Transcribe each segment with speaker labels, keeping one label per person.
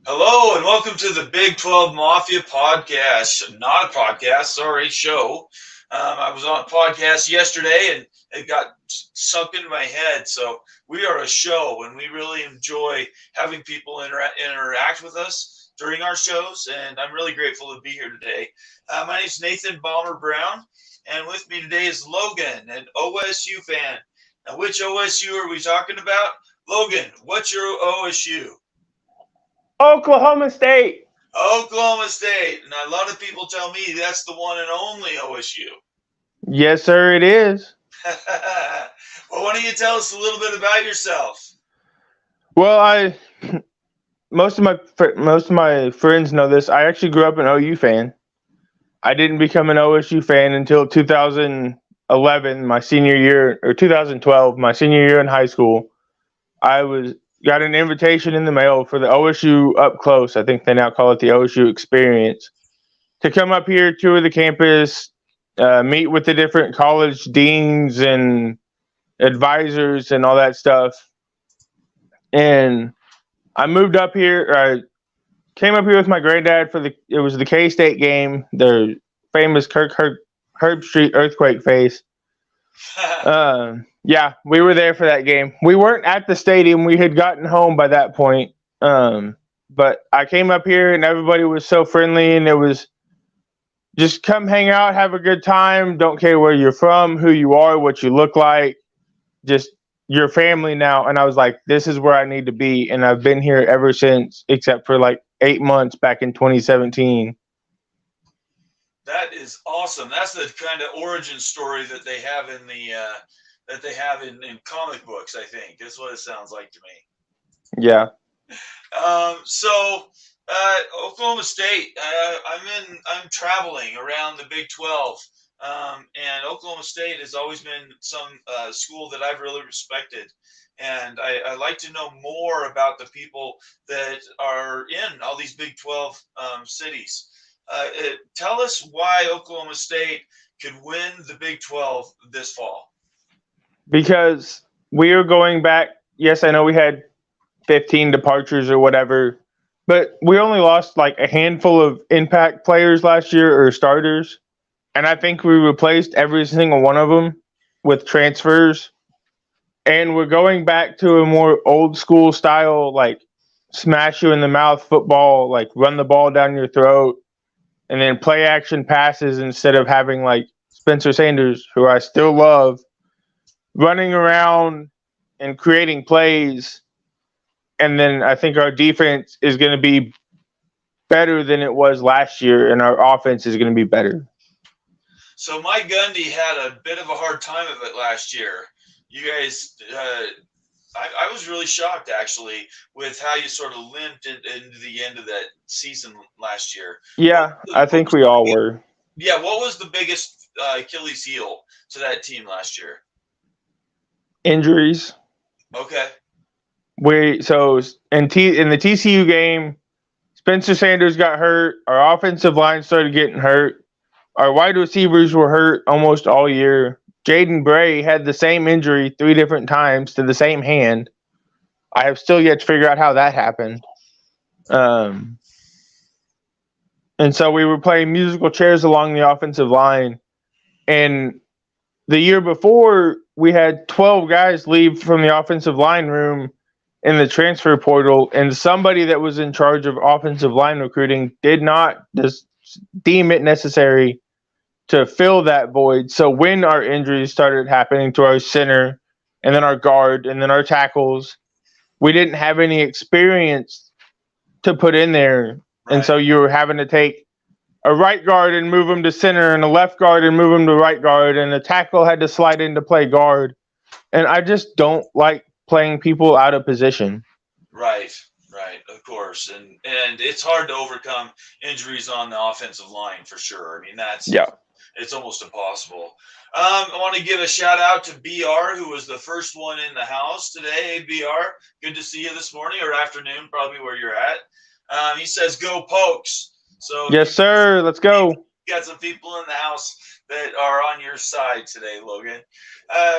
Speaker 1: Hello and welcome to the Big 12 Mafia podcast. Not a podcast, sorry, show. I was on a podcast yesterday and it got sunk into my head. So we are a show and we really enjoy having people interact with us during our shows. And I'm really grateful to be here today. My name is Nathan Balmer Brown, and with me today is Logan, an OSU fan. Now, which OSU are we talking about? Logan, what's your OSU?
Speaker 2: Oklahoma State.
Speaker 1: Oklahoma State. And a lot of people tell me that's the one and only OSU.
Speaker 2: Yes, sir, it is.
Speaker 1: Well, why don't you tell us a little bit about yourself?
Speaker 2: Well, I most of my friends know this. I actually grew up an OU fan. I didn't become an OSU fan until 2011, my senior year, or 2012, my senior year in high school. I was got an invitation in the mail for the OSU Up Close. I think they now call it the OSU Experience, to come up here, tour the campus, meet with the different college deans and advisors and all that stuff. And I moved up here. I came up here with my granddad for it was the K State game, the famous Herb Street earthquake face. Yeah, we were there for that game. We weren't at the stadium. We had gotten home by that point. But I came up here and everybody was so friendly, and it was just come hang out, have a good time. Don't care where you're from, who you are, what you look like. Just your family now. And I was like, this is where I need to be. And I've been here ever since, except for like 8 months back in 2017.
Speaker 1: That is awesome. That's the kind of origin story that they have in the in comic books. I think that's what it sounds like to me.
Speaker 2: Yeah.
Speaker 1: Oklahoma State. I'm traveling around the Big 12, and Oklahoma State has always been some school that I've really respected, and I like to know more about the people that are in all these Big 12 cities. Tell us why Oklahoma State could win the Big 12 this fall.
Speaker 2: Because we are going back. Yes, I know we had 15 departures or whatever, but we only lost like a handful of impact players last year, or starters. And I think we replaced every single one of them with transfers. And we're going back to a more old school style, like smash you in the mouth football, like run the ball down your throat and then play action passes, instead of having like Spencer Sanders, who I still love, running around and creating plays. And then I think our defense is going to be better than it was last year, and our offense is going to be better.
Speaker 1: So Mike Gundy had a bit of a hard time of it last year. You guys, I was really shocked actually with how you sort of limped into the end of that season last year.
Speaker 2: Yeah, I think we all were.
Speaker 1: Yeah, what was the biggest Achilles heel to that team last year?
Speaker 2: Injuries.
Speaker 1: Okay.
Speaker 2: In the TCU game, Spencer Sanders got hurt. Our offensive line started getting hurt. Our wide receivers were hurt almost all year. Jaden Bray had the same injury 3 different times to the same hand. I have still yet to figure out how that happened. And so we were playing musical chairs along the offensive line. And the year before, we had 12 guys leave from the offensive line room in the transfer portal, and somebody that was in charge of offensive line recruiting did not just deem it necessary to fill that void. So when our injuries started happening to our center and then our guard and then our tackles, we didn't have any experience to put in there. Right. And so you were having to take a right guard and move him to center, and a left guard and move him to right guard, and the tackle had to slide in to play guard. And I just don't like playing people out of position.
Speaker 1: Right, of course. And it's hard to overcome injuries on the offensive line for sure. I mean, it's almost impossible. I want to give a shout out to BR, who was the first one in the house today. Hey, BR, good to see you this morning or afternoon, probably where you're at. He says, "Go Pokes." So
Speaker 2: yes, sir. Let's go.
Speaker 1: You got some people in the house that are on your side today, Logan.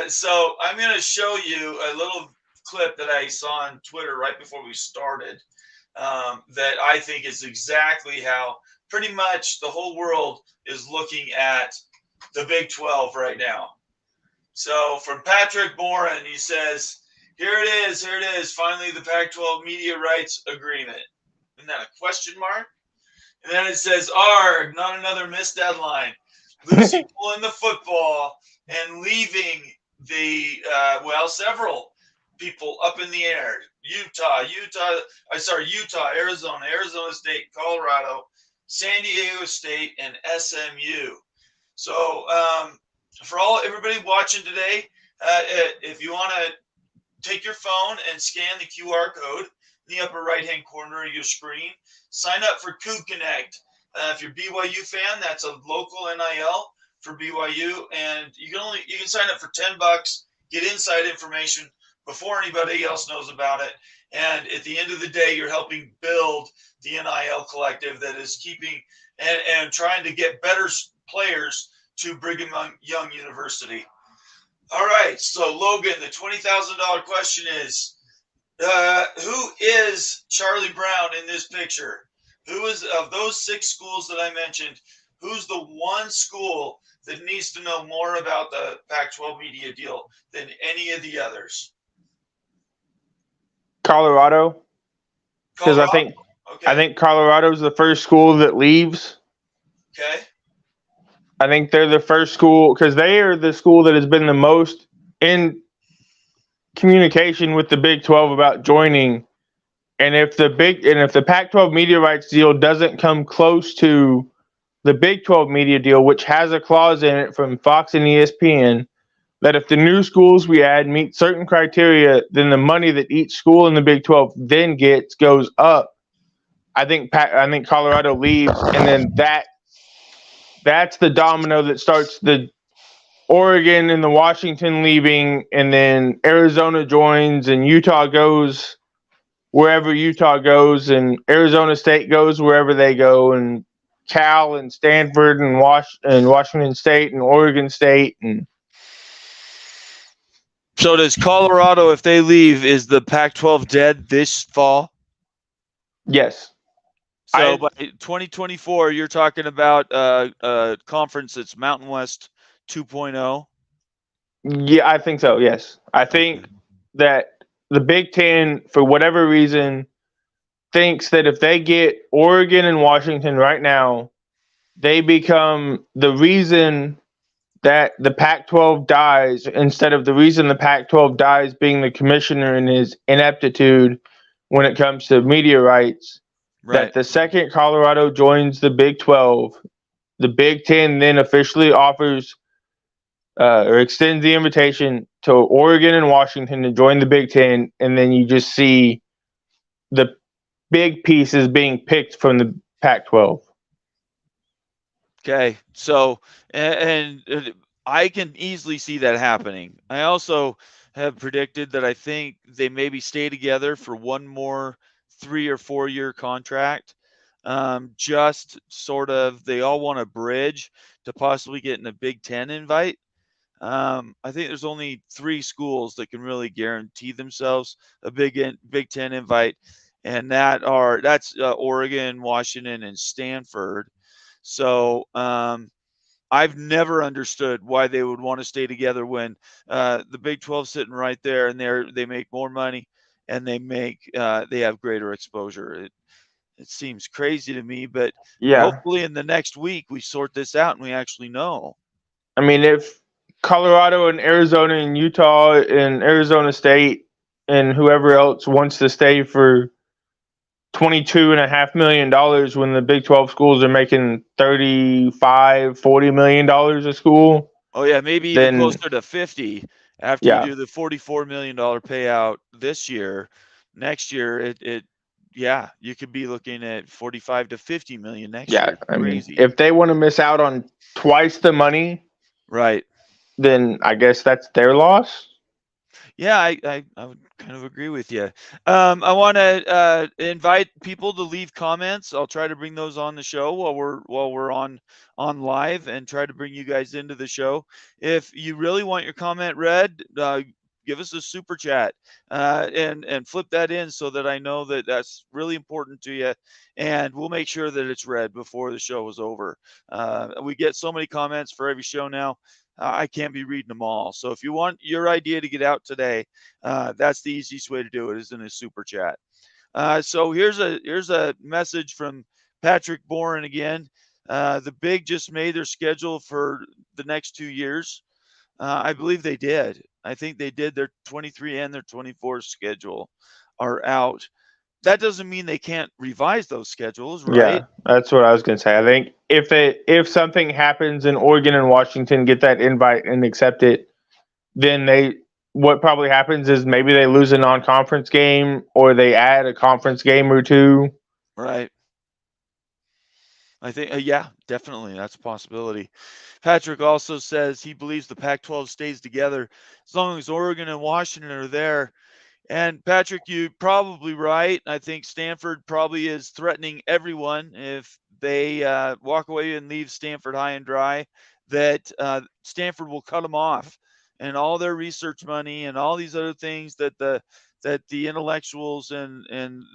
Speaker 1: So I'm going to show you a little clip that I saw on Twitter right before we started. that I think is exactly how pretty much the whole world is looking at the Big 12 right now. So from Patrick Boren, he says, here it is, finally the Pac 12 media rights agreement. Isn't that a question mark? And then it says, "Arg, not another missed deadline. Lucy pulling the football and leaving the, several people up in the air. Utah, Arizona State, Colorado, San Diego State, and SMU. So for everybody watching today, if you want to take your phone and scan the QR code in the upper right-hand corner of your screen. Sign up for Coug Connect. If you're a BYU fan, that's a local NIL for BYU, and you can sign up for $10, get inside information before anybody else knows about it. And at the end of the day, you're helping build the NIL collective that is keeping and trying to get better players to Brigham Young University. All right, so Logan, the $20,000 question is, who is Charlie Brown in this picture? Who is, of those 6 schools that I mentioned, who's the one school that needs to know more about the Pac-12 media deal than any of the others?
Speaker 2: Colorado, because I think Colorado's the first school that leaves.
Speaker 1: Okay.
Speaker 2: I think they're the first school because they are the school that has been the most in communication with the Big 12 about joining. And if the Pac-12 media rights deal doesn't come close to the Big 12 media deal, which has a clause in it from Fox and ESPN, that if the new schools we add meet certain criteria, then the money that each school in the Big 12 then gets goes up. I think Colorado leaves, and then that's the domino that starts the Oregon and the Washington leaving, and then Arizona joins, and Utah goes wherever Utah goes, and Arizona State goes wherever they go, and Cal and Stanford and Washington State and Oregon State. And
Speaker 3: so does Colorado, if they leave, is the Pac-12 dead this fall?
Speaker 2: Yes.
Speaker 3: So by 2024, you're talking about a conference that's Mountain West 2.0?
Speaker 2: Yeah, I think so, yes. I think that the Big Ten, for whatever reason, thinks that if they get Oregon and Washington right now, they become the reason that the Pac-12 dies, instead of the reason the Pac-12 dies being the commissioner and his ineptitude when it comes to media rights. Right. That the second Colorado joins the Big 12, the Big Ten then officially offers or extends the invitation to Oregon and Washington to join the Big Ten, and then you just see the big pieces being picked from the Pac-12.
Speaker 3: Okay, so and I can easily see that happening. I also have predicted that I think they maybe stay together for one more 3 or 4 year contract. Just sort of, they all want a bridge to possibly getting a Big Ten invite. I think there's only 3 schools that can really guarantee themselves a Big Ten invite, and that's Oregon, Washington, and Stanford. So I've never understood why they would want to stay together when the Big 12 sitting right there, and they make more money, and they have greater exposure. It seems crazy to me, but hopefully in the next week we sort this out and we actually know.
Speaker 2: I mean, if Colorado and Arizona and Utah and Arizona State and whoever else wants to stay for $22.5 million when the Big 12 schools are making $35-40 million a school.
Speaker 3: Oh yeah, maybe even closer to 50 after you do the $44 million payout this year. Next year, you could be looking at 45 to 50 million next year.
Speaker 2: I mean, if they want to miss out on twice the money,
Speaker 3: right,
Speaker 2: then I guess that's their loss.
Speaker 3: Yeah, I would kind of agree with you. I want to invite people to leave comments. I'll try to bring those on the show while we're on live, and try to bring you guys into the show. If you really want your comment read, give us a super chat and flip that in so that I know that that's really important to you, and we'll make sure that it's read before the show is over. We get so many comments for every show now. I can't be reading them all. So if you want your idea to get out today, that's the easiest way to do it, is in a super chat. So here's a message from Patrick Boren again. The Big just made their schedule for the next 2 years. I believe they did. I think they did. Their 23 and their 24 schedule are out. That doesn't mean they can't revise those schedules, right?
Speaker 2: Yeah, that's what I was gonna say. I think if something happens and Oregon and Washington get that invite and accept it, then what probably happens is maybe they lose a non-conference game or they add a conference game or two.
Speaker 3: Right. I think, yeah, definitely. That's a possibility. Patrick also says he believes the Pac 12 stays together as long as Oregon and Washington are there. And Patrick, you're probably right. I think Stanford probably is threatening everyone if they walk away and leave Stanford high and dry, that Stanford will cut them off, and all their research money and all these other things that the intellectuals and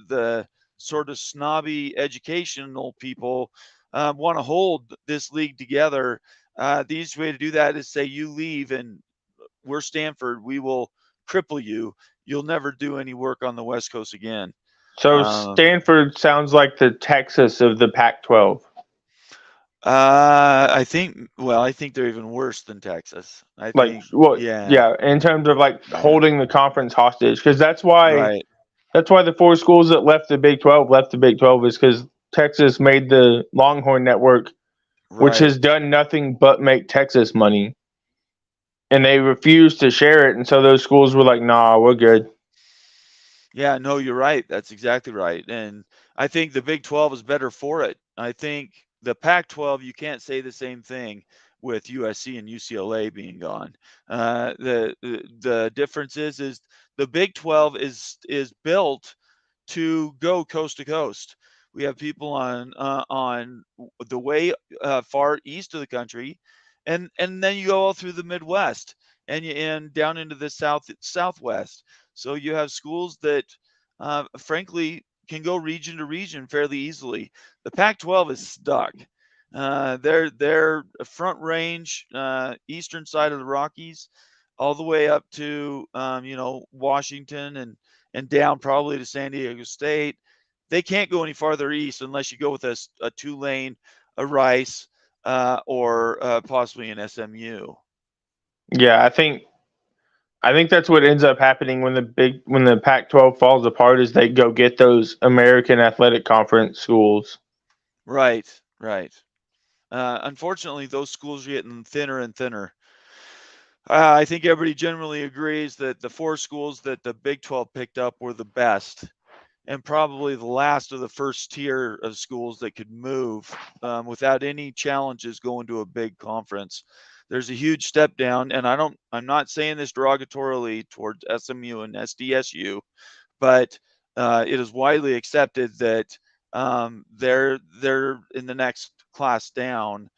Speaker 3: the sort of snobby educational people want to hold this league together. The easiest way to do that is say you leave and we're Stanford, we will cripple you. You'll never do any work on the West Coast again.
Speaker 2: So Stanford sounds like the Texas of the Pac-12.
Speaker 3: I think they're even worse than Texas. I think,
Speaker 2: yeah, in terms of holding the conference hostage, because that's why
Speaker 3: right.
Speaker 2: the 4 schools that left the Big 12 is because Texas made the Longhorn Network, which has done nothing but make Texas money, and they refused to share it, and so those schools were like, "Nah, we're good."
Speaker 3: Yeah, no, you're right. That's exactly right. And I think the Big 12 is better for it. I think the Pac 12, you can't say the same thing with USC and UCLA being gone. The difference is the Big 12 is built to go coast to coast. We have people on the way far east of the country, and then you go all through the Midwest and down into the southwest. So you have schools that, frankly, can go region to region fairly easily. The Pac-12 is stuck. They're a Front Range, eastern side of the Rockies, all the way up to Washington and down probably to San Diego State. They can't go any farther east unless you go with a Tulane, a Rice, or possibly an SMU.
Speaker 2: Yeah, I think that's what ends up happening when the Pac-12 falls apart, is they go get those American Athletic Conference schools.
Speaker 3: Right. Unfortunately, those schools are getting thinner and thinner. I think everybody generally agrees that the 4 schools that the Big 12 picked up were the best, and probably the last of the first tier of schools that could move without any challenges going to a big conference. There's a huge step down, and I'm not saying this derogatorily towards SMU and SDSU, but it is widely accepted that they're in the next class down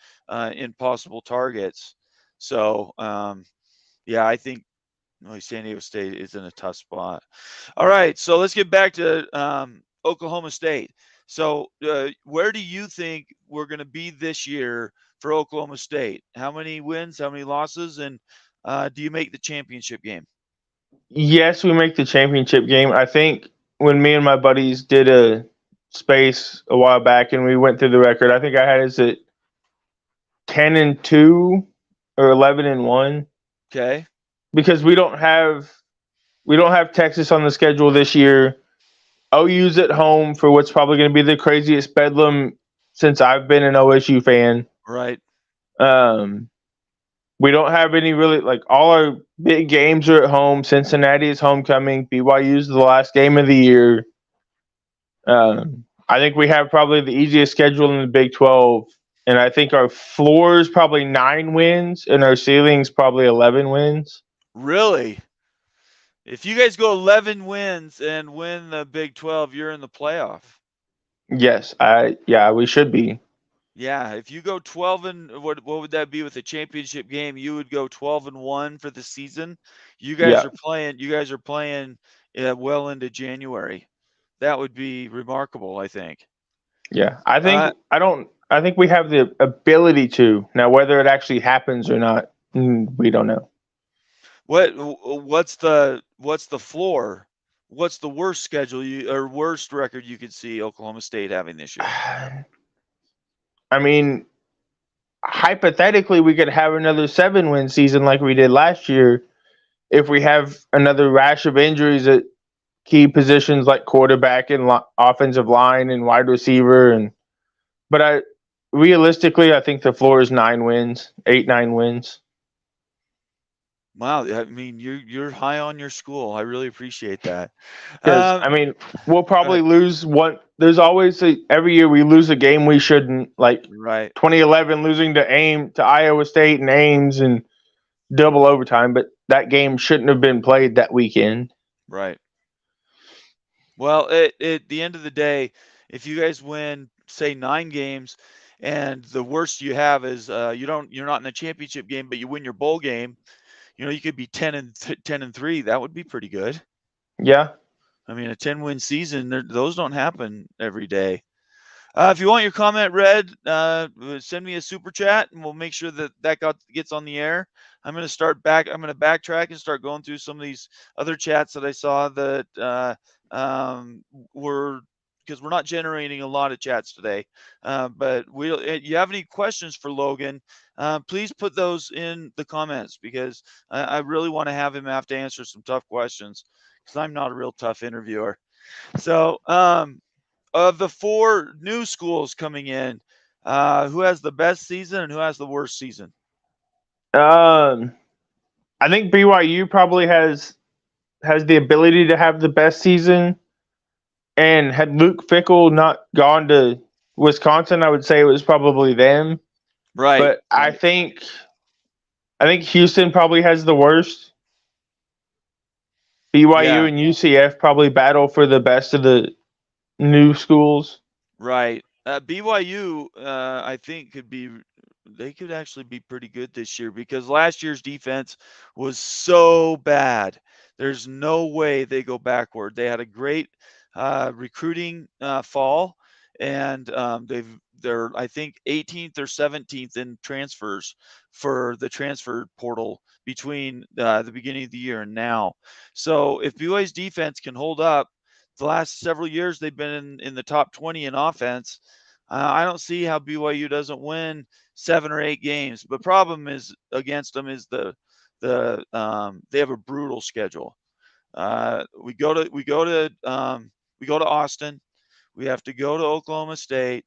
Speaker 3: in possible targets. So yeah, I think San Diego State is in a tough spot. All right, so let's get back to Oklahoma State. So where do you think we're going to be this year for Oklahoma State? How many wins, how many losses, and do you make the championship game?
Speaker 2: Yes, we make the championship game. I think when me and my buddies did a space a while back and we went through the record, I think I had us at 10-2 or 11-1.
Speaker 3: Okay.
Speaker 2: Because we don't have Texas on the schedule this year. OU's at home for what's probably going to be the craziest bedlam since I've been an OSU fan.
Speaker 3: Right.
Speaker 2: We don't have any really, all our big games are at home. Cincinnati is homecoming. BYU's the last game of the year. I think we have probably the easiest schedule in the Big 12, and I think our floor is probably 9 wins and our ceiling's probably 11 wins.
Speaker 3: Really? If you guys go 11 wins and win the Big 12, you're in the playoff.
Speaker 2: Yes, we should be.
Speaker 3: Yeah, if you go 12 and what would that be with a championship game? You would go 12-1 for the season.
Speaker 2: Yeah,
Speaker 3: You guys are playing well into January. That would be remarkable, I think.
Speaker 2: yeah.
Speaker 3: Uh,
Speaker 2: I think we have the ability to. Now whether it actually happens or not, we don't know.
Speaker 3: what's the floor? What's the worst schedule you or worst record you could see Oklahoma State having this year?
Speaker 2: I mean, hypothetically, we could have another 7-win season like we did last year if we have another rash of injuries at key positions like quarterback and offensive line and wide receiver. And but I realistically, I think the floor is 9 wins, 8, 9 wins.
Speaker 3: Wow, I mean you're high on your school. I really appreciate that.
Speaker 2: Because
Speaker 3: Um,
Speaker 2: I mean, we'll
Speaker 3: go ahead.
Speaker 2: probably lose one. There's always every year we lose a game we shouldn't. Like
Speaker 3: Right,
Speaker 2: 2011, losing to Iowa State and Ames and double overtime, but that game shouldn't have been played that weekend.
Speaker 3: right. Well, at the end of the day, if you guys win, say 9 games, and the worst you have is you're not in the championship game, but you win your bowl game, you could be 10-3. That would be pretty good.
Speaker 2: Yeah,
Speaker 3: I mean, a 10-win season, those don't happen every day. If you want your comment read, send me a super chat, and we'll make sure that gets on the air. I'm going to backtrack and start going through some of these other chats that I saw that were because we're not generating a lot of chats today. But you have any questions for Logan? Please put those in the comments because I really want to have him have to answer some tough questions because I'm not a real tough interviewer. So, of the 4 new schools coming in, who has the best season and who has the worst season?
Speaker 2: um, I think BYU probably has the ability to have the best season. And had Luke Fickle not gone to Wisconsin, I would say it was probably them.
Speaker 3: Right,
Speaker 2: But
Speaker 3: right,
Speaker 2: I think Houston probably has the worst. BYU
Speaker 3: yeah,
Speaker 2: and UCF probably battle for the best of the new schools.
Speaker 3: right. BYU, I think they could actually be pretty good this year because last year's defense was so bad. There's no way they go backward. They had a great recruiting fall, and they're I think 18th or 17th in transfers for the transfer portal between the beginning of the year and now. So if BYU's defense can hold up, the last several years they've been in the top 20 in offense. I don't see how BYU doesn't win 7 or 8 games. The problem is against them is they have a brutal schedule. We go to Austin. We have to go to Oklahoma State.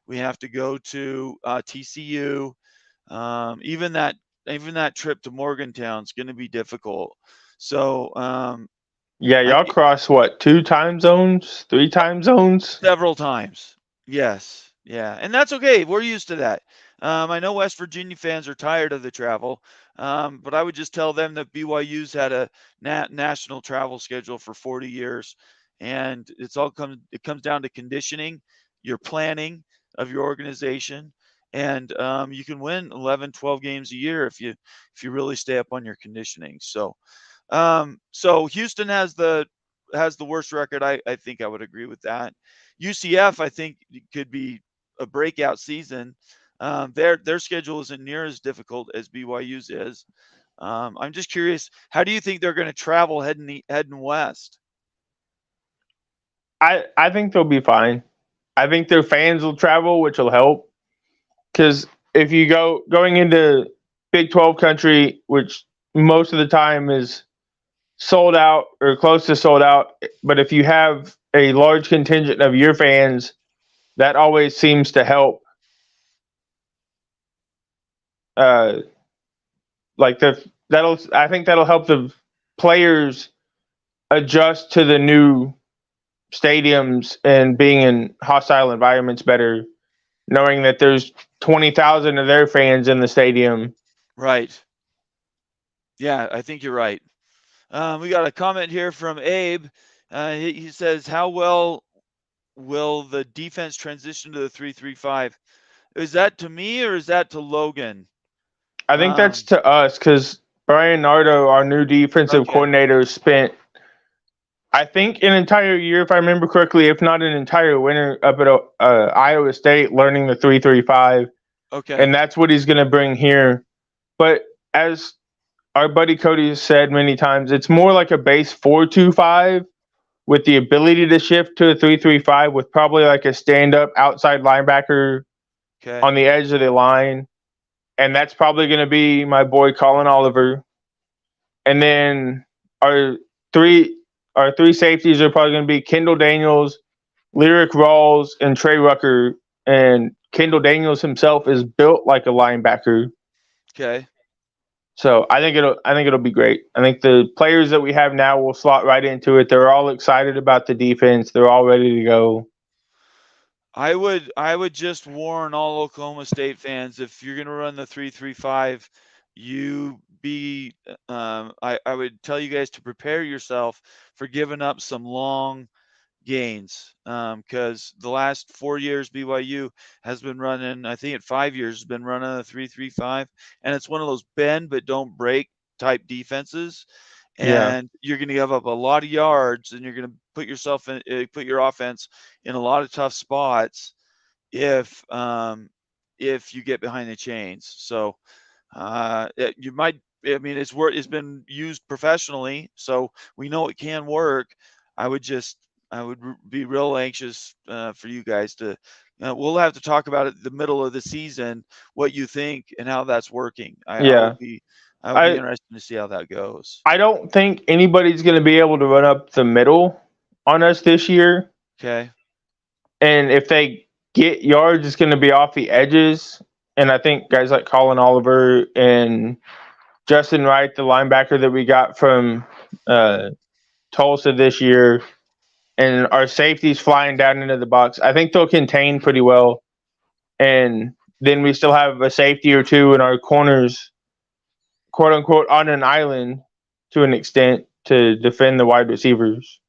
Speaker 3: We have to go to TCU. Even that trip to Morgantown is going to be difficult. So
Speaker 2: Yeah,
Speaker 3: I
Speaker 2: y'all
Speaker 3: think
Speaker 2: cross what, 2 time zones, 3 time zones?
Speaker 3: several times. Yes. Yeah. And that's okay. We're used to that. I know West Virginia fans are tired of the travel, but I would just tell them that BYU's had a national travel schedule for 40 years, and it comes down to conditioning, your planning of your organization, and you can win 11, 12 games a year if you really stay up on your conditioning. So Houston has the worst record. I think I would agree with that. UCF, I think, could be a breakout season. Their schedule isn't near as difficult as BYU's is. I'm just curious, how do you think they're going to travel heading west?
Speaker 2: I think they'll be fine. I think their fans will travel, which will help. Because if you going into Big 12 country, which most of the time is sold out or close to sold out, but if you have a large contingent of your fans, that always seems to help. Uh, like I think that'll help the players adjust to the new stadiums and being in hostile environments better, knowing that there's 20,000 of their fans in the stadium.
Speaker 3: Right. Yeah, I think you're right. We got a comment here from Abe. He says, "How well will the defense transition to the 3-3-5?" Is that to me or is that to Logan?
Speaker 2: I think that's to us because Brian Nardo, our new defensive
Speaker 3: Okay.
Speaker 2: coordinator, spent, I think, an entire year, if I remember correctly, if not an entire winter, up at Iowa State learning the 3-3-5,
Speaker 3: Okay.
Speaker 2: and that's what he's going to bring here. But as our buddy Cody has said many times, it's more like a base 4-2-5 with the ability to shift to a 3-3-5 with probably like a stand-up outside linebacker
Speaker 3: Okay.
Speaker 2: on the edge of the line. And that's probably going to be my boy Colin Oliver. And then our three safeties are probably going to be Kendall Daniels, Lyric Rawls, and Trey Rucker. And Kendall Daniels himself is built like a linebacker.
Speaker 3: Okay.
Speaker 2: So I think it'll be great. I think the players that we have now will slot right into it. They're all excited about the defense. They're all ready to go.
Speaker 3: I would just warn all Oklahoma State fans, if you're going to run the 3-3-5, I would tell you guys to prepare yourself for giving up some long gains, because the last 4 years BYU has been running, I think at 5 years has been running a 3-3-5, and it's one of those bend but don't break type defenses.
Speaker 2: Yeah.
Speaker 3: And you're going to give up a lot of yards, and you're going to put your offense in a lot of tough spots if you get behind the chains. So you might. I mean, it's been used professionally, so we know it can work. I would be real anxious for you guys to. We'll have to talk about it the middle of the season, what you think and how that's working. I would be interested to see how that goes.
Speaker 2: I don't think anybody's going to be able to run up the middle on us this year.
Speaker 3: Okay.
Speaker 2: And if they get yards, it's going to be off the edges. And I think guys like Colin Oliver and Justin Wright, the linebacker that we got from Tulsa this year, and our safeties flying down into the box, I think they'll contain pretty well. And then we still have a safety or two in our corners, quote unquote, on an island to an extent to defend the wide receivers.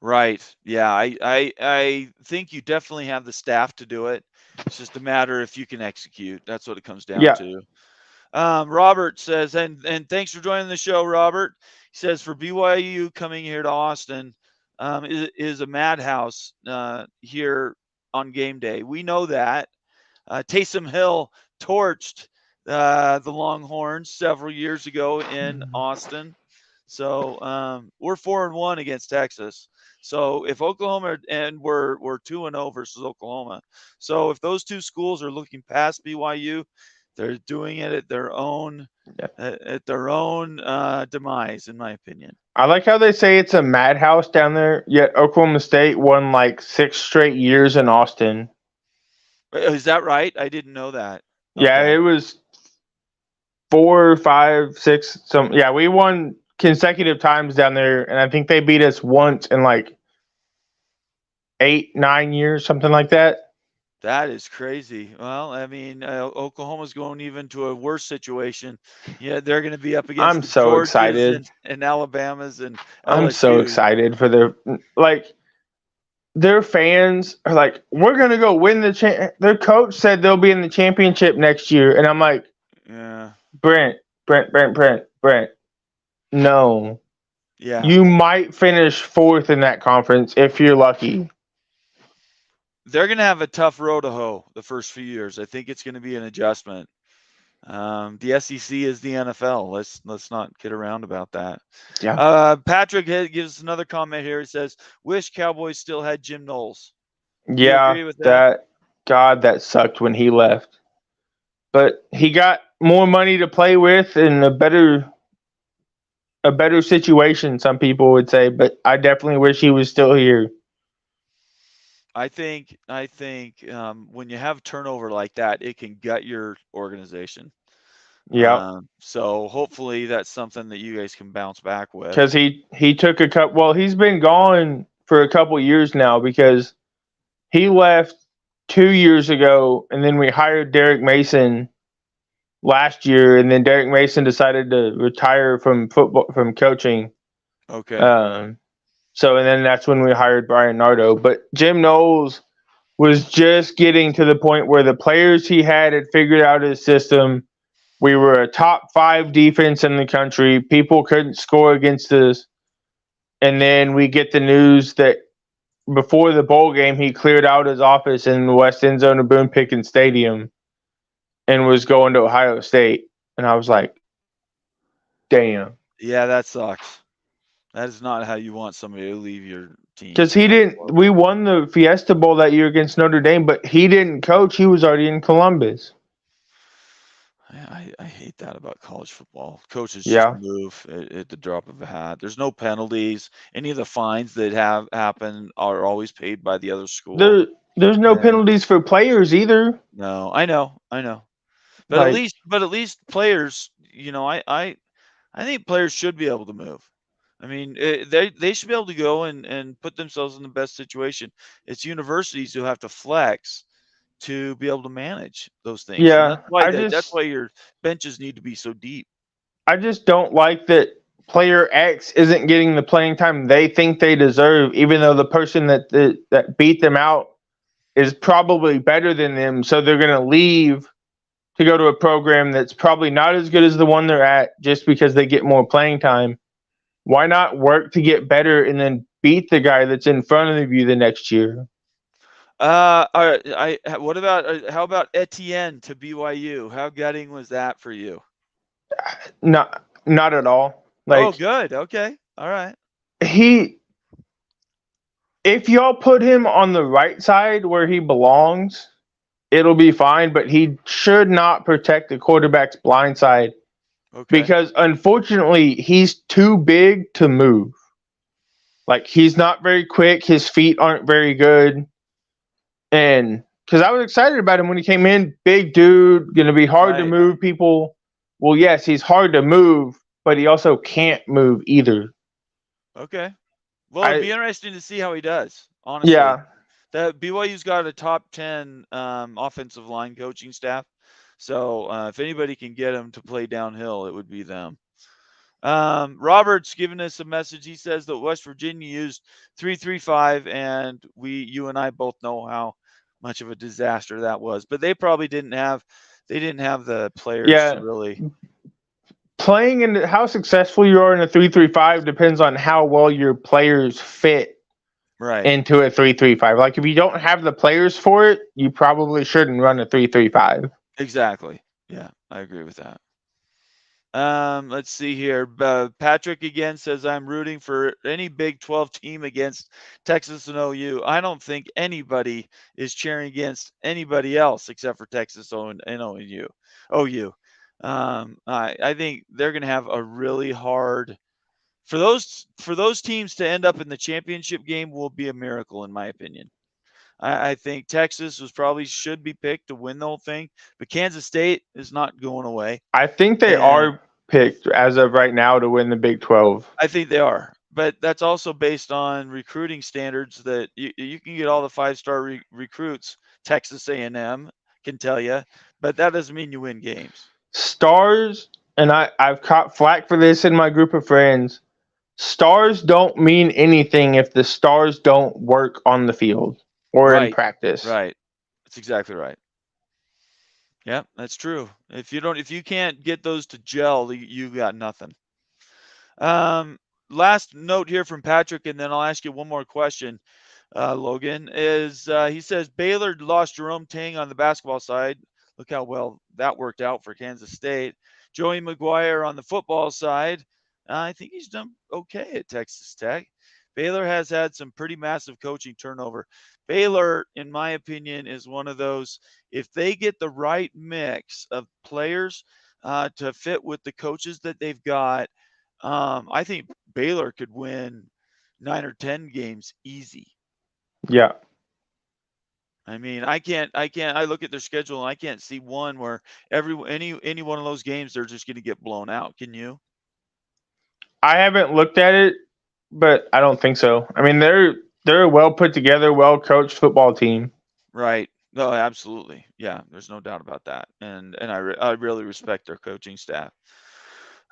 Speaker 3: Right. Yeah. I think you definitely have the staff to do it. It's just a matter if you can execute. That's what it comes down to. Robert says, and thanks for joining the show, Robert. He says, for BYU coming here to Austin is a madhouse here on game day. We know that. Taysom Hill torched the Longhorns several years ago in Austin. So we're 4-1 against Texas. So if Oklahoma, and we're 2-0 versus Oklahoma. So if those two schools are looking past BYU, they're doing it at their own demise, in my opinion.
Speaker 2: I like how they say it's a madhouse down there, yet Oklahoma State won like 6 straight years in Austin.
Speaker 3: Is that right? I didn't know that.
Speaker 2: Yeah,
Speaker 3: Okay.
Speaker 2: it was 4, 5, 6. We won consecutive times down there, and I think they beat us once in like 8, 9 years, something like that.
Speaker 3: That is crazy. Well, I mean, Oklahoma's going even to a worse situation. Yeah, they're going to be up against
Speaker 2: I'm so
Speaker 3: Georgias
Speaker 2: excited.
Speaker 3: and Alabamas and LSU.
Speaker 2: I'm so excited for their fans are like, we're going to go win the their coach said they'll be in the championship next year, and I'm like,
Speaker 3: yeah,
Speaker 2: Brent. No.
Speaker 3: Yeah.
Speaker 2: You might finish 4th in that conference if you're lucky.
Speaker 3: They're going to have a tough road to hoe the first few years. I think it's going to be an adjustment. The SEC is the NFL. Let's not kid around about that.
Speaker 2: Yeah.
Speaker 3: Patrick gives another comment here. He says, "Wish Cowboys still had Jim Knowles."
Speaker 2: Yeah,
Speaker 3: you agree with that?
Speaker 2: that sucked when he left. But he got more money to play with and a better situation, some people would say. But I definitely wish he was still here.
Speaker 3: I think when you have turnover like that, it can gut your organization.
Speaker 2: Yeah.
Speaker 3: So hopefully that's something that you guys can bounce back with.
Speaker 2: Because he took a couple. Well, he's been gone for a couple years now because he left 2 years ago, and then we hired Derek Mason last year, and then Derek Mason decided to retire from coaching.
Speaker 3: Okay.
Speaker 2: So, and then that's when we hired Brian Nardo. But Jim Knowles was just getting to the point where the players he had figured out his system. We were a top 5 defense in the country. People couldn't score against us. And then we get the news that before the bowl game, he cleared out his office in the west end zone of Boone Pickens Stadium and was going to Ohio State. And I was like, damn.
Speaker 3: Yeah, that sucks. That is not how you want somebody to leave your team.
Speaker 2: Because he didn't, we won the Fiesta Bowl that year against Notre Dame, but he didn't coach. He was already in Columbus.
Speaker 3: I hate that about college football. Coaches
Speaker 2: Yeah.
Speaker 3: just move at the drop of a hat. There's no penalties. Any of the fines that have happened are always paid by the other school.
Speaker 2: There's no penalties for players either.
Speaker 3: No, I know. But
Speaker 2: Like-
Speaker 3: at least players, you know, I think players should be able to move. I mean, they should be able to go and put themselves in the best situation. It's universities who have to flex to be able to manage those things.
Speaker 2: Yeah,
Speaker 3: And that's why your benches need to be so deep.
Speaker 2: I just don't like that player X isn't getting the playing time they think they deserve, even though the person that beat them out is probably better than them. So they're going to leave to go to a program that's probably not as good as the one they're at just because they get more playing time. Why not work to get better and then beat the guy that's in front of you the next year?
Speaker 3: All right. What about how about Etienne to BYU? How gutting was that for you?
Speaker 2: Not at all.
Speaker 3: Oh, good. Okay. All right.
Speaker 2: If y'all put him on the right side where he belongs, it'll be fine, but he should not protect the quarterback's blind side. Okay. Because unfortunately, he's too big to move. Like, he's not very quick. His feet aren't very good. And because I was excited about him when he came in, big dude, going to be hard to move people. Well, yes, he's hard to move, but he also can't move either.
Speaker 3: Okay. Well, it'd be interesting to see how he does, honestly.
Speaker 2: Yeah.
Speaker 3: BYU's got a top 10 offensive line coaching staff. So if anybody can get him to play downhill, it would be them. Robert's giving us a message. He says that West Virginia used 3-3-5, and you and I both know how much of a disaster that was. But they probably didn't have the players to really.
Speaker 2: Playing in how successful you are in a 3-3-5 depends on how well your players fit into a 3-3-5. Like, if you don't have the players for it, you probably shouldn't run a 3-3-5.
Speaker 3: Exactly. Yeah, I agree with that. Let's see here. Patrick again says, I'm rooting for any Big 12 team against Texas and OU. I don't think anybody is cheering against anybody else except for Texas and OU. I think they're going to have a really hard for those teams to end up in the championship game will be a miracle, in my opinion. I think Texas should be picked to win the whole thing, but Kansas State is not going away.
Speaker 2: I think they are picked as of right now to win the Big 12.
Speaker 3: I think they are, but that's also based on recruiting standards that you can get all the 5-star recruits. Texas A&M can tell you, but that doesn't mean you win games.
Speaker 2: Stars, and I've caught flack for this in my group of friends. Stars don't mean anything if the stars don't work on the field or in practice.
Speaker 3: Right. That's exactly right. Yeah, that's true. If you can't get those to gel, you got nothing. Last note here from Patrick, and then I'll ask you one more question, Logan, is he says Baylor lost Jerome Tang on the basketball side. Look how well that worked out for Kansas State. Joey McGuire on the football side. I think he's done okay at Texas Tech. Baylor has had some pretty massive coaching turnover. Baylor, in my opinion, is one of those, if they get the right mix of players to fit with the coaches that they've got, I think Baylor could win 9 or 10 games easy.
Speaker 2: Yeah.
Speaker 3: I mean, I look at their schedule and I can't see one where any one of those games they're just going to get blown out. Can you?
Speaker 2: I haven't looked at it, but I don't think so. I mean, they're a well put together, well coached football team.
Speaker 3: Right. No, absolutely. Yeah, there's no doubt about that. And I really respect their coaching staff.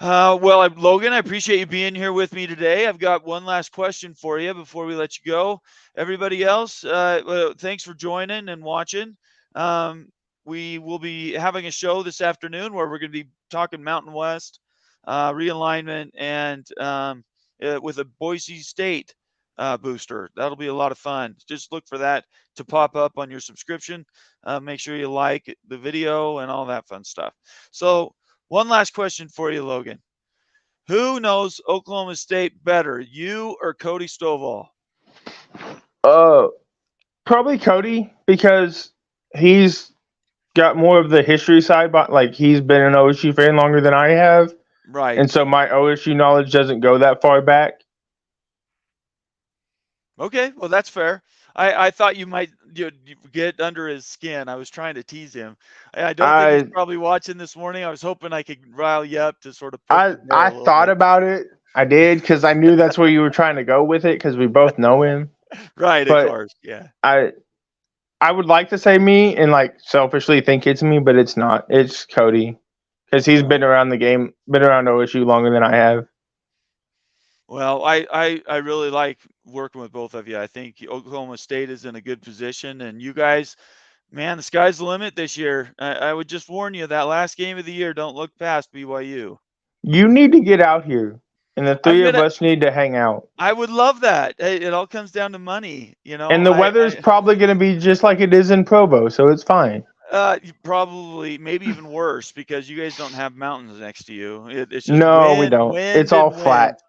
Speaker 3: Well, Logan, I appreciate you being here with me today. I've got one last question for you before we let you go. Everybody else, thanks for joining and watching. Um, we will be having a show this afternoon where we're going to be talking Mountain West realignment and with a Boise State booster. That'll be a lot of fun. Just look for that to pop up on your subscription. Make sure you like the video and all that fun stuff. So, one last question for you, Logan. Who knows Oklahoma State better, you or Cody Stovall?
Speaker 2: Uh, Probably Cody because he's got more of the history side, but like he's been an OSU fan longer than I have,
Speaker 3: Right.
Speaker 2: and so my OSU knowledge doesn't go that far back.
Speaker 3: Okay. Well, that's fair. I thought you might you get under his skin. I was trying to tease him. I don't think he's
Speaker 2: I
Speaker 3: probably watching this morning. I was hoping I could rile you up to sort of poke
Speaker 2: I
Speaker 3: the bear
Speaker 2: I
Speaker 3: a little
Speaker 2: thought
Speaker 3: bit.
Speaker 2: about it. I did because I knew that's where you were trying to go with it because we both know him.
Speaker 3: Right. Of
Speaker 2: But
Speaker 3: course. Yeah.
Speaker 2: I I would like to say me and like selfishly think it's me, but it's not. It's Cody because he's
Speaker 3: Well,
Speaker 2: been around the game, been around OSU longer than I have.
Speaker 3: Well, I really like working with both of you. I think Oklahoma State is in a good position, and you guys, man, the sky's the limit this year. I would just warn you that last game of the year, don't look past BYU.
Speaker 2: You need to get out here, and the
Speaker 3: I'm
Speaker 2: three of
Speaker 3: gonna.
Speaker 2: us need to hang out.
Speaker 3: I would love that. It all comes down to money, you know.
Speaker 2: And the weather's probably going to be just like it is in Provo, so it's fine.
Speaker 3: Probably maybe even worse because you guys don't have mountains next to you. It's just
Speaker 2: No, we
Speaker 3: wind,
Speaker 2: don't. It's
Speaker 3: wind,
Speaker 2: all
Speaker 3: and wind.
Speaker 2: flat.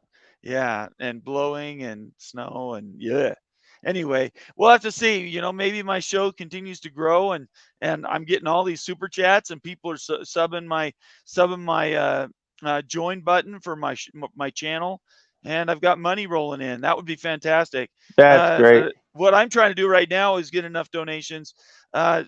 Speaker 3: Yeah, and blowing and snow and yeah. Anyway, we'll have to see. You know, maybe my show continues to grow and I'm getting all these super chats and people are subbing my join button for my channel, and I've got money rolling in. That would be fantastic.
Speaker 2: That's great.
Speaker 3: What I'm trying to do right now is get enough donations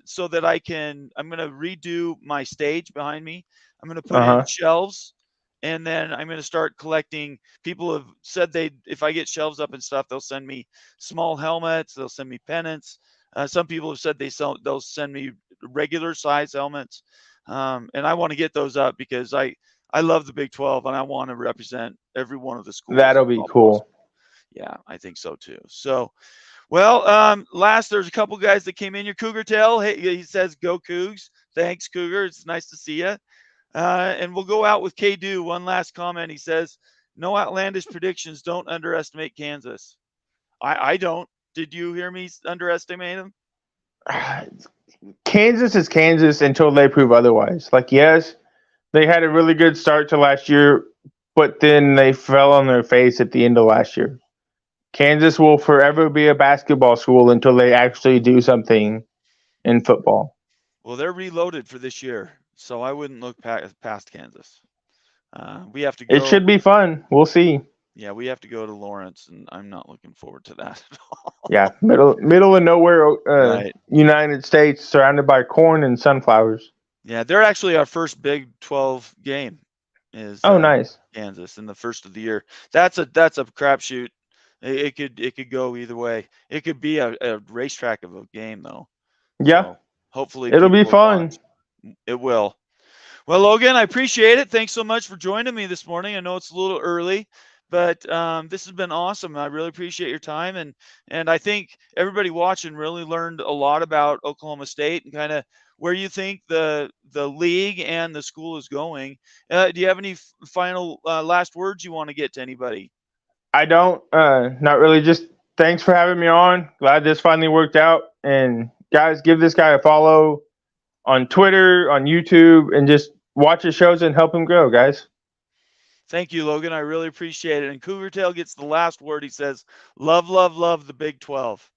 Speaker 3: so that I'm going to redo my stage behind me. I'm going to put
Speaker 2: Uh
Speaker 3: in
Speaker 2: huh.
Speaker 3: shelves, and then I'm going to start collecting. People have said if I get shelves up and stuff, they'll send me small helmets. They'll send me pennants. Some people have said they'll send me regular size helmets, and I want to get those up because I love the Big 12 and I want to represent every one of the schools
Speaker 2: That'll
Speaker 3: if
Speaker 2: be
Speaker 3: all
Speaker 2: cool.
Speaker 3: possible. Yeah, I think so too. So, well, there's a couple guys that came in. Your Cougar Tail, hey, he says, "Go Cougs." Thanks, Cougar. It's nice to see you. And we'll go out with K-Do. One last comment. He says, "No outlandish predictions. Don't underestimate Kansas." I don't. Did you hear me underestimate them?
Speaker 2: Kansas is Kansas until they prove otherwise. Like, yes, they had a really good start to last year, but then they fell on their face at the end of last year. Kansas will forever be a basketball school until they actually do something in football.
Speaker 3: Well, they're reloaded for this year, so I wouldn't look past Kansas. We have to
Speaker 2: It
Speaker 3: go.
Speaker 2: should be fun. We'll see.
Speaker 3: Yeah, we have to go to Lawrence, and I'm not looking forward to that at all.
Speaker 2: Yeah, middle of nowhere,
Speaker 3: Right.
Speaker 2: United States, surrounded by corn and sunflowers.
Speaker 3: Yeah, they're actually our first Big 12 game is
Speaker 2: Oh, nice.
Speaker 3: Kansas in the first of the year. That's a crapshoot. It could go either way. It could be a racetrack of a game though.
Speaker 2: Yeah,
Speaker 3: So hopefully
Speaker 2: it'll
Speaker 3: people
Speaker 2: be
Speaker 3: will
Speaker 2: fun.
Speaker 3: watch. It will. Well, Logan, I appreciate it. Thanks so much for joining me this morning. I know it's a little early, but this has been awesome. I really appreciate your time, and I think everybody watching really learned a lot about Oklahoma State and kind of where you think the league and the school is going. Do you have any final last words you want to get to anybody?
Speaker 2: I don't, not really. Just thanks for having me on. Glad this finally worked out. And guys, give this guy a follow on Twitter, on YouTube, and just watch his shows and help him grow, guys.
Speaker 3: Thank you, Logan. I really appreciate it. And Cougar Tail gets the last word. He says, "Love, love, love the Big 12."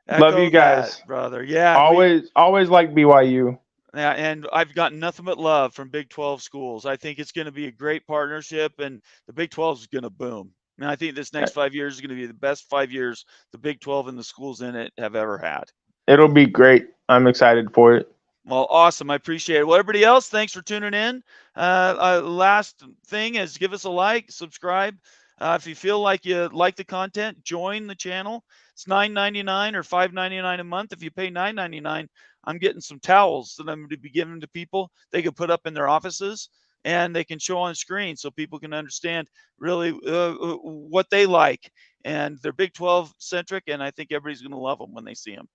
Speaker 2: Love you
Speaker 3: Echo that,
Speaker 2: guys.
Speaker 3: brother. Yeah, and
Speaker 2: Always like BYU.
Speaker 3: yeah, and I've gotten nothing but love from Big 12 schools. I think it's going to be a great partnership, and the Big 12 is going to boom. And I think this next 5 years is going to be the best 5 years the Big 12 and the schools in it have ever had.
Speaker 2: It'll be great. I'm excited for it.
Speaker 3: Well, awesome. I appreciate it. Well, everybody else, thanks for tuning in. Last thing is give us a like, subscribe. If you feel like you like the content, join the channel. It's $9.99 or $5.99 a month. If you pay $9.99, I'm getting some towels that I'm going to be giving to people. They can put up in their offices. and they can show on screen so people can understand really what they like. And they're Big 12 centric, and I think everybody's going to love them when they see them.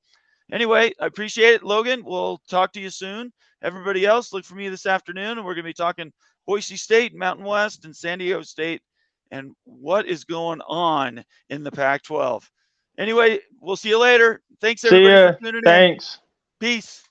Speaker 3: Anyway, I appreciate it, Logan. We'll talk to you soon. Everybody else, look for me this afternoon, and we're going to be talking Boise State, Mountain West, and San Diego State, and what is going on in the Pac-12. Anyway, we'll see you later. Thanks, everybody, for tuning in.
Speaker 2: Thanks.
Speaker 3: Peace.